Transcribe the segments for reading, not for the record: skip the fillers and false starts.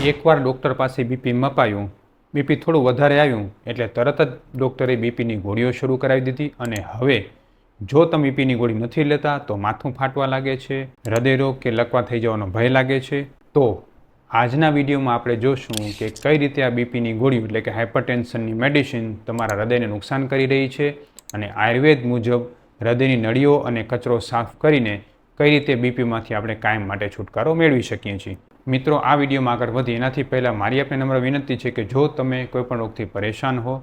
એકવાર ડૉક્ટર પાસે BP મપાયું, BP થોડું વધારે આવ્યું એટલે તરત જ ડૉક્ટરે બીપીની ગોળીઓ શરૂ કરાવી દીધી. અને હવે જો તમે બીપીની ગોળી નથી લેતા તો માથું ફાટવા લાગે છે, હૃદયરોગ કે લકવા થઈ જવાનો ભય લાગે છે. તો આજના વિડીયોમાં આપણે જોશું કે કઈ રીતે આ બીપીની ગોળીઓ એટલે કે હાઇપરટેન્શનની મેડિસિન તમારા હૃદયને નુકસાન કરી રહી છે અને આયુર્વેદ મુજબ હૃદયની નળીઓ અને કચરો સાફ કરીને કઈ રીતે બીપીમાંથી આપણે કાયમ માટે છુટકારો મેળવી શકીએ છીએ. મિત્રો, આ વિડીયોમાં આગળ વધી એનાથી પહેલાં મારી આપને નમ્ર વિનંતી છે કે જો તમે કોઈપણ રોગથી પરેશાન હો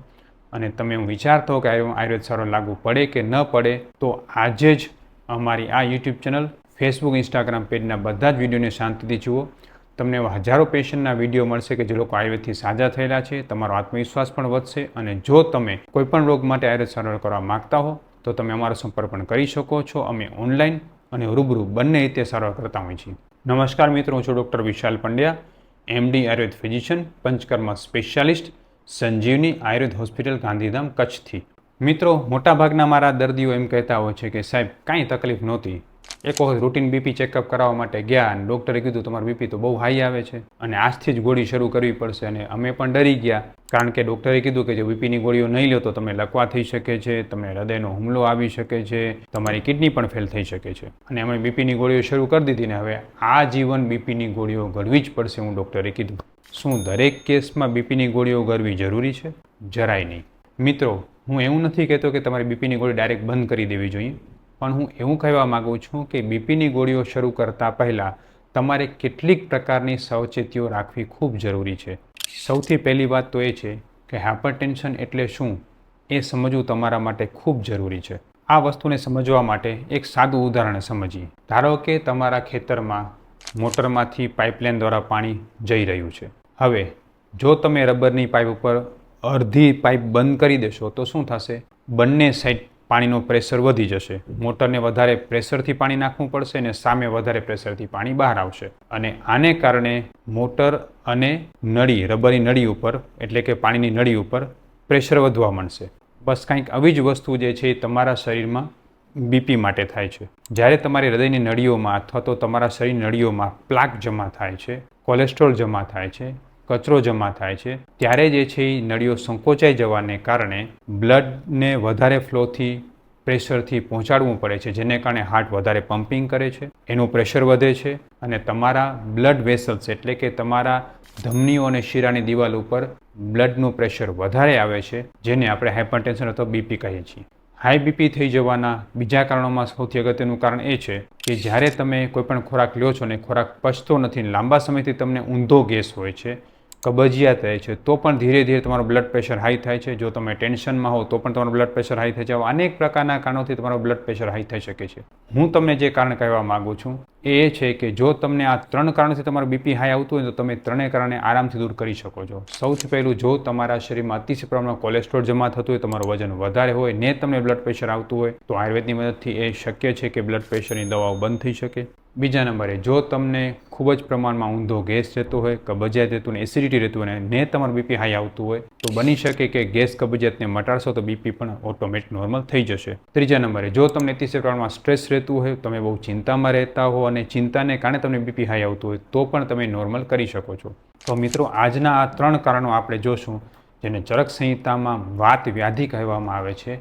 અને તમે એવું વિચારતો હો કે આયુર્વેદ સારો લાગુ પડે કે ન પડે તો આજે જ અમારી આ યુટ્યુબ ચેનલ, ફેસબુક, ઇન્સ્ટાગ્રામ પેજના બધા જ વિડીયોને શાંતિથી જુઓ. તમને એવા હજારો પેશન્ટના વિડીયો મળશે કે જે લોકો આયુર્વેદથી સાજા થયેલા છે. તમારો આત્મવિશ્વાસ પણ વધશે અને જો તમે કોઈપણ રોગ માટે આયુર્વેદ સારવાર કરવા માગતા હો તો તમે અમારો સંપર્ક પણ કરી શકો છો. અમે ઓનલાઈન અને રૂબરૂ બંને રીતે સારવાર કરતા હોઈએ છીએ. નમસ્કાર મિત્રો, હું છું doctor Vishal Pandya, MD Ayurveda physician, Panchakarma specialist, Sanjivani Ayurveda hospital, Gandhidham, કચ્છથી. મિત્રો, મોટાભાગના મારા દર્દીઓ એમ કહેતા હોય છે કે સાહેબ કાંઈ તકલીફ નહોતી, એક વખત રૂટીન બીપી ચેકઅપ કરાવવા માટે ગયા અને ડૉક્ટરે કીધું તમારું બીપી તો બહુ હાઈ આવે છે અને આજથી જ ગોળી શરૂ કરવી પડશે. અને અમે પણ ડરી ગયા કારણ કે ડૉક્ટરે કીધું કે જો બીપીની ગોળીઓ નહીં લો તો તમે લકવા થઈ શકે છે, તમને હૃદયનો હુમલો આવી શકે છે, તમારી કિડની પણ ફેલ થઈ શકે છે. અને અમે બીપીની ગોળીઓ શરૂ કરી દીધી ને હવે આજીવન બીપીની ગોળીઓ ગળવી જ પડશે હું ડૉક્ટરે કીધું. શું દરેક કેસમાં બીપીની ગોળીઓ ગળવી જરૂરી છે? જરાય નહીં. મિત્રો, હું એવું નથી કહેતો કે તમારી બીપીની ગોળી ડાયરેક્ટ બંધ કરી દેવી જોઈએ, પણ હું એવું કહેવા માગું છું કે બીપીની ગોળીઓ શરૂ કરતાં પહેલાં તમારે કેટલીક પ્રકારની સાવચેતીઓ રાખવી ખૂબ જરૂરી છે. સૌથી પહેલી વાત તો એ છે કે હાઇપરટેન્શન એટલે શું એ સમજવું તમારા માટે ખૂબ જરૂરી છે. આ વસ્તુને સમજવા માટે એક સાદું ઉદાહરણ સમજીએ. ધારો કે તમારા ખેતરમાં મોટરમાંથી પાઇપલાઇન દ્વારા પાણી જઈ રહ્યું છે. હવે જો તમે રબરની પાઇપ ઉપર અડધી પાઇપ બંધ કરી દેશો તો શું થશે? બંને સાઈડ પાણીનો પ્રેશર વધી જશે. મોટરને વધારે પ્રેશરથી પાણી નાખવું પડશે અને સામે વધારે પ્રેશરથી પાણી બહાર આવશે અને આને કારણે મોટર અને નળી, રબરની નળી ઉપર એટલે કે પાણીની નળી ઉપર પ્રેશર વધવા માંડશે. બસ કંઈક આવી જ વસ્તુ જે છે એ તમારા શરીરમાં બીપી માટે થાય છે. જ્યારે તમારી હૃદયની નળીઓમાં અથવા તો તમારા શરીરની નળીઓમાં પ્લાક જમા થાય છે, કોલેસ્ટ્રોલ જમા થાય છે, કચરો જમા થાય છે, ત્યારે જે છે એ નળીઓ સંકોચાઈ જવાને કારણે બ્લડને વધારે ફ્લોથી, પ્રેશરથી પહોંચાડવું પડે છે, જેને કારણે હાર્ટ વધારે પમ્પિંગ કરે છે, એનું પ્રેશર વધે છે અને તમારા બ્લડ વેસલ્સ એટલે કે તમારા ધમનીઓ અને શીરાની દિવાલ ઉપર બ્લડનું પ્રેશર વધારે આવે છે, જેને આપણે હાઇપરટેન્શન અથવા બીપી કહીએ છીએ. હાઈ બીપી થઈ જવાના બીજા કારણોમાં સૌથી અગત્યનું કારણ એ છે કે જ્યારે તમે કોઈપણ ખોરાક લ્યો છો ને ખોરાક પચતો નથી, લાંબા સમયથી તમને ઊંધો ગેસ હોય છે, કબજિયાત રહે છે, તો પણ ધીરે ધીરે તમારું બ્લડ પ્રેશર હાઈ થાય છે. જો તમે ટેન્શનમાં હો તો પણ તમારું બ્લડ પ્રેશર હાઈ થાય છે. આવા અનેક પ્રકારના કારણોથી તમારું બ્લડ પ્રેશર હાઈ થઈ શકે છે. હું તમને જે કારણ કહેવા માગું છું એ છે કે જો તમને આ 3 કારણોથી તમારું બીપી હાઈ આવતું હોય તો તમે 3 કારણે આરામથી દૂર કરી શકો છો. સૌથી પહેલું, જો તમારા શરીરમાં અતિશય પ્રમાણમાં કોલેસ્ટ્રોલ જમા થતું હોય, તમારું વજન વધારે હોય ને તમને બ્લડ પ્રેશર આવતું હોય તો આયુર્વેદની મદદથી એ શક્ય છે કે બ્લડ પ્રેશરની દવાઓ બંધ થઈ શકે. બીજા નંબરે, જો તમને ખૂબ જ પ્રમાણમાં ઊંધો ગેસ રહેતો હોય, કબજિયાત રહેતું હોય, એસિડિટી રહેતું હોય ને તમારું બીપી હાઈ આવતું હોય તો બની શકે કે ગેસ કબજિયાતને મટાડશો તો બીપી પણ ઓટોમેટિક નોર્મલ થઈ જશે. ત્રીજા નંબરે, જો તમને અતિશય પ્રમાણમાં સ્ટ્રેસ રહેતું હોય, તમે બહુ ચિંતામાં રહેતા હો અને ચિંતાને કારણે તમને બીપી હાઈ આવતું હોય તો પણ તમે નોર્મલ કરી શકો છો. તો મિત્રો, આજના આ 3 કારણો આપણે જોશું જેને ચરક સંહિતામાં વાત વ્યાધિ કહેવામાં આવે છે.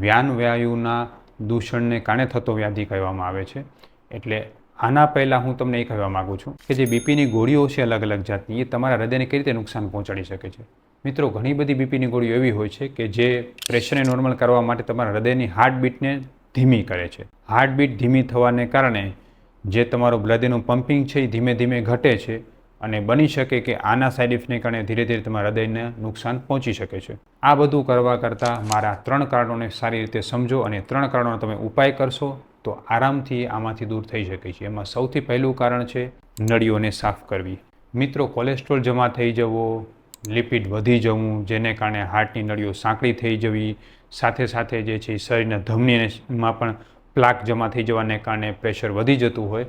વ્યાન વાયુના દૂષણને કારણે થતો વ્યાધિ કહેવામાં આવે છે. એટલે આના પહેલાં હું તમને એ કહેવા માગું છું કે જે બીપીની ગોળીઓ છે અલગ અલગ જાતની, એ તમારા હૃદયને કઈ રીતે નુકસાન પહોંચાડી શકે છે. મિત્રો, ઘણી બધી બીપીની ગોળીઓ એવી હોય છે કે જે પ્રેશરને નોર્મલ કરવા માટે તમારા હૃદયની હાર્ટબીટને ધીમી કરે છે. હાર્ટબીટ ધીમી થવાને કારણે જે તમારું બ્લડનું પમ્પિંગ છે એ ધીમે ધીમે ઘટે છે અને બની શકે કે આના સાઇડ ઇફેક્ટને કારણે ધીરે ધીરે તમારા હૃદયને નુકસાન પહોંચી શકે છે. આ બધું કરવા કરતાં મારા 3 કારણોને સારી રીતે સમજો અને 3 કારણોનો તમે ઉપાય કરશો તો આરામથી આમાંથી દૂર થઈ શકે છે. એમાં સૌથી પહેલું કારણ છે નળીઓને સાફ કરવી. મિત્રો, કોલેસ્ટ્રોલ જમા થઈ જવો, લિપિડ વધી જવું જેને કારણે હાર્ટની નળીઓ સાંકડી થઈ જવી, સાથે સાથે જે છે શરીરના ધમનીમાં પણ પ્લાક જમા થઈ જવાને કારણે પ્રેશર વધી જતું હોય,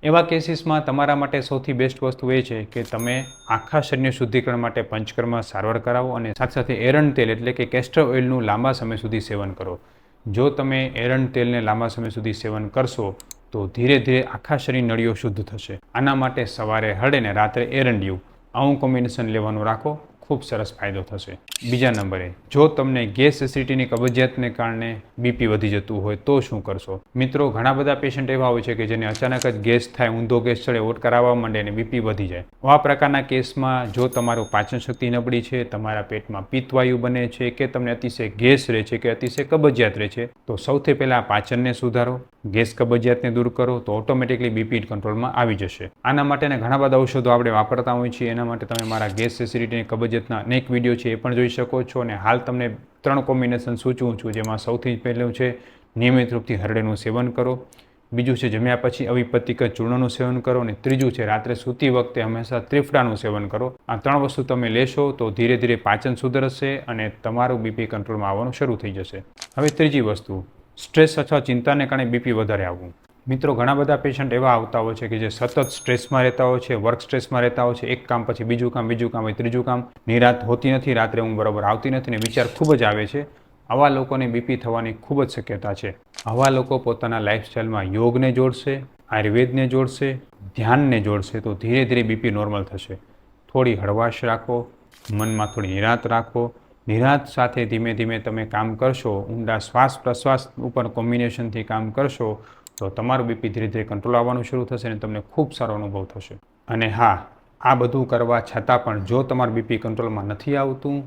એવા કેસીસમાં તમારા માટે સૌથી બેસ્ટ વસ્તુ એ છે કે તમે આખા શરીરના શુદ્ધિકરણ માટે પંચકર્મ સારવાર કરાવો અને સાથે સાથે એરંડ તેલ એટલે કે કેસ્ટર ઓઇલનું લાંબા સમય સુધી સેવન કરો. જો તમે એરંડ તેલને લાંબા સમય સુધી સેવન કરશો તો ધીરે ધીરે આખા શરીર નળીઓ શુદ્ધ થશે. આના માટે સવારે હળે ને રાત્રે એરંડિયું આવું કોમ્બિનેશન લેવાનું રાખો, ખૂબ સરસ ફાયદો થશે. બીજા નંબરે, જો તમને ગેસ એસિડિટીની કબજિયાતને કારણે બીપી વધી જતું હોય તો શું કરશો? મિત્રો, ઘણા બધા પેશન્ટ એવા હોય છે કે જેને અચાનક જ ગેસ થાય, ઊંધો ગેસ ચડે, ઓડકાર આવવા માંડે અને બીપી વધી જાય. આવા પ્રકારના કેસમાં જો તમારું પાચન શક્તિ નબળી છે, તમારા પેટમાં પિત્તવાયુ બને છે કે તમને અતિશય ગેસ રહે છે કે અતિશય કબજિયાત રહે છે, તો સૌથી પહેલાં પાચનને સુધારો, ગેસ કબજિયાતને દૂર કરો તો ઓટોમેટિકલી બીપી કંટ્રોલમાં આવી જશે. આના માટેના ઘણા બધા ઔષધો આપણે વાપરતા હોઈએ છીએ. એના માટે તમે મારા ગેસ એસિડિટીની કબજિયાતના અનેક વિડીયો છે એ પણ જોઈ શકો છો. અને હાલ તમને 3 કોમ્બિનેશન સૂચવું છું, જેમાં સૌથી પહેલું છે નિયમિત રૂપથી હરડેનું સેવન કરો, બીજું છે જમ્યા પછી અવિપતિક ચૂર્ણનું સેવન કરો, અને ત્રીજું છે રાત્રે સૂતી વખતે હંમેશા ત્રિફળાનું સેવન કરો. આ 3 વસ્તુ તમે લેશો તો ધીરે ધીરે પાચન સુધરશે અને તમારું બીપી કંટ્રોલમાં આવવાનું શરૂ થઈ જશે. હવે ત્રીજી વસ્તુ, સ્ટ્રેસ અથવા ચિંતાને કારણે બીપી વધારે આવવું. મિત્રો, ઘણા બધા પેશન્ટ એવા આવતા હોય છે કે જે સતત સ્ટ્રેસમાં રહેતા હોય છે, વર્ક સ્ટ્રેસમાં રહેતા હોય છે, એક કામ પછી બીજું કામ, ત્રીજું કામ, નિરાત હોતી નથી, રાત્રે ઊંઘ બરાબર આવતી નથી ને વિચાર ખૂબ જ આવે છે. આવા લોકોને બીપી થવાની ખૂબ જ શક્યતા છે. આવા લોકો પોતાના લાઈફસ્ટાઈલમાં યોગને જોડશે, આયુર્વેદને જોડશે, ધ્યાનને જોડશે તો ધીરે ધીરે બીપી નોર્મલ થશે. થોડી હળવાશ રાખો, મનમાં થોડી નિરાત રાખો. નિરાત સાથે ધીમે ધીમે તમે કામ કરશો, ઊંડા શ્વાસ પ્રશ્વાસ ઉપર કોમ્બિનેશનથી કામ કરશો તો તમારું બીપી ધીરે ધીરે કંટ્રોલ આવવાનું શરૂ થશે અને તમને ખૂબ સારો અનુભવ થશે. અને હા, આ બધું કરવા છતાં પણ જો તમારું બીપી કંટ્રોલમાં નથી આવતું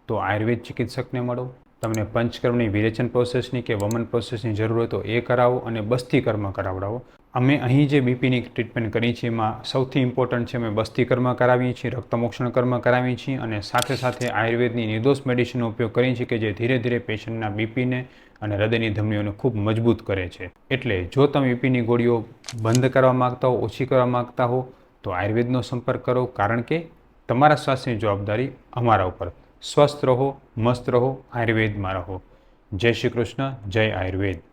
તો આયુર્વેદ ચિકિત્સકને મળો. તમને પંચકર્મની વિરેચન પ્રોસેસની કે વમન પ્રોસેસની જરૂર હોય તો એ કરાવો અને બસ્તી કર્મ કરાવડાવો. અમે અહીં જે બીપીની ટ્રીટમેન્ટ કરી છે એમાં સૌથી ઇમ્પોર્ટન્ટ છે અમે બસ્તી કર્મ કરાવીએ છીએ, રક્તમોક્ષણ કર્મ કરાવીએ છીએ અને સાથે સાથે આયુર્વેદની નિર્દોષ મેડિસિનનો ઉપયોગ કરીએ છીએ કે જે ધીરે ધીરે પેશન્ટના બીપીને અને હૃદયની ધમનીઓને ખૂબ મજબૂત કરે છે. એટલે જો તમે બીપીની ગોળીઓ બંધ કરવા માગતા હો, ઓછી કરવા માગતા હો તો આયુર્વેદનો સંપર્ક કરો, કારણ કે તમારા સ્વાસ્થ્યની જવાબદારી અમારા ઉપર. સ્વસ્થ રહો, મસ્ત રહો, આયુર્વેદમાં રહો. જય શ્રી કૃષ્ણ, જય આયુર્વેદ.